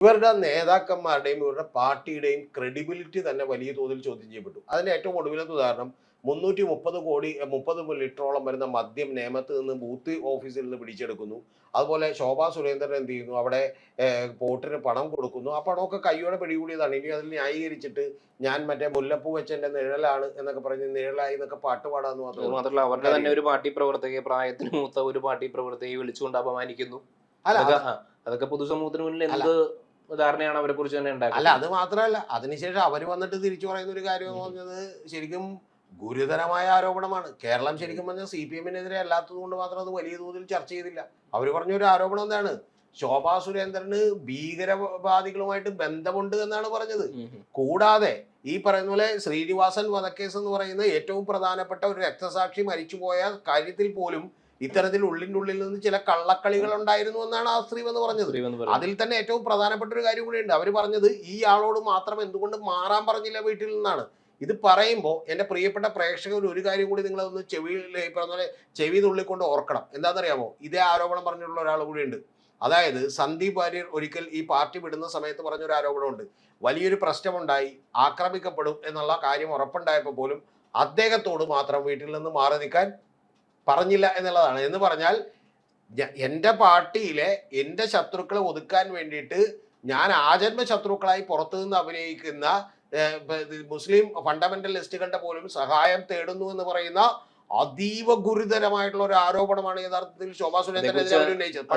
ഇവരുടെ നേതാക്കന്മാരുടെയും ഇവരുടെ പാർട്ടിയുടെയും ക്രെഡിബിലിറ്റി തന്നെ വലിയ തോതിൽ ചോദ്യം ചെയ്യപ്പെട്ടു. അതിന്റെ ഏറ്റവും ഒടുവിലത്തെ ഉദാഹരണം 330 ലിറ്ററോളം വരുന്ന മദ്യം നേമത്ത് നിന്ന് ബൂത്ത് ഓഫീസിൽ നിന്ന് പിടിച്ചെടുക്കുന്നു. അതുപോലെ ശോഭാ സുരേന്ദ്രൻ എന്ത് ചെയ്യുന്നു, അവിടെ പോർട്ടിന് പണം കൊടുക്കുന്നു. ആ പണമൊക്കെ കയ്യോടെ പിടികൂടിയതാണ്. ഇനി അതിൽ ന്യായീകരിച്ചിട്ട് ഞാൻ മറ്റേ മുല്ലപ്പൂ വെച്ചെന്റെ നിഴലാണ് എന്നൊക്കെ പറഞ്ഞ് നിഴലായി എന്നൊക്കെ പാട്ട് പാടാന്ന് അത് മാത്രമല്ല അവരുടെ തന്നെ ഒരു പാർട്ടി പ്രവർത്തകയെ, പ്രായത്തിന് മൂത്ത ഒരു പാർട്ടി പ്രവർത്തകയെ വിളിച്ചുകൊണ്ട് അപമാനിക്കുന്നു. അല്ല അതൊക്കെ അതൊക്കെ പൊതുസമൂഹത്തിന് മുന്നിൽ എന്ത് ധാരണയാണ് അവരെ കുറിച്ച് തന്നെ അല്ല ഉണ്ടാക്കുന്നത്. അത് മാത്രമല്ല, അതിനുശേഷം അവർ വന്നിട്ട് തിരിച്ചു പറയുന്ന ഒരു കാര്യം എന്ന് പറഞ്ഞത് ശരിക്കും ഗുരുതരമായ ആരോപണമാണ്. കേരളം ശരിക്കും പറഞ്ഞാൽ CPM-നെതിരെ അല്ലാത്തത് കൊണ്ട് മാത്രം അത് വലിയ തോതിൽ ചർച്ച ചെയ്തില്ല. അവർ പറഞ്ഞൊരു ആരോപണം എന്താണ്, ശോഭാ സുരേന്ദ്രന് ഭീകരവാദികളുമായിട്ട് ബന്ധമുണ്ട് എന്നാണ് പറഞ്ഞത്. കൂടാതെ ഈ പറയുന്ന പോലെ ശ്രീനിവാസൻ വധക്കേസ് എന്ന് പറയുന്ന ഏറ്റവും പ്രധാനപ്പെട്ട ഒരു രക്തസാക്ഷി മരിച്ചുപോയ കാര്യത്തിൽ പോലും ഇത്തരത്തിൽ ഉള്ളിനുള്ളിൽ നിന്ന് ചില കള്ളക്കളികൾ ഉണ്ടായിരുന്നു എന്നാണ് ആ സ്ത്രീ എന്ന് പറഞ്ഞത്. അതിൽ തന്നെ ഏറ്റവും പ്രധാനപ്പെട്ട ഒരു കാര്യം കൂടിയുണ്ട്. അവർ പറഞ്ഞത് ഈ ആളോട് മാത്രം എന്തുകൊണ്ട് മാറാൻ പറഞ്ഞില്ല വീട്ടിൽ നിന്നാണ്. ഇത് പറയുമ്പോൾ എൻ്റെ പ്രിയപ്പെട്ട പ്രേക്ഷകർ ഒരു കാര്യം കൂടി നിങ്ങളൊന്ന് പറഞ്ഞ പോലെ ചെവി തുള്ളിക്കൊണ്ട് ഓർക്കണം. എന്താണെന്നറിയാമോ, ഇതേ ആരോപണം പറഞ്ഞിട്ടുള്ള ഒരാൾ കൂടിയുണ്ട്. അതായത് സന്ദീപ് വാര്യർ ഒരിക്കൽ ഈ പാർട്ടി വിടുന്ന സമയത്ത് പറഞ്ഞൊരു ആരോപണമുണ്ട്. വലിയൊരു പ്രശ്നമുണ്ടായി, ആക്രമിക്കപ്പെടും എന്നുള്ള കാര്യം ഉറപ്പുണ്ടായപ്പോൾ പോലും അദ്ദേഹത്തോട് മാത്രം വീട്ടിൽ നിന്ന് മാറി നിൽക്കാൻ പറഞ്ഞില്ല എന്നുള്ളതാണ്. എന്ന് പറഞ്ഞാൽ എൻ്റെ പാർട്ടിയിലെ എൻ്റെ ശത്രുക്കളെ ഒതുക്കാൻ വേണ്ടിയിട്ട് ഞാൻ ആജന്മ ശത്രുക്കളായി പുറത്തു നിന്ന് അഭിനയിക്കുന്ന മുസ്ലിം ഫണ്ടമെന്റലിസ്റ്റുകളുടെ പോലും സഹായം തേടുന്നു എന്ന് പറയുന്ന അതീവ ഗുരുതരമായിട്ടുള്ള ഒരു ആരോപണമാണ് യഥാർത്ഥത്തിൽ ശോഭാ സുരേന്ദ്രനെതിരെ അവർ ഉന്നയിച്ചത്.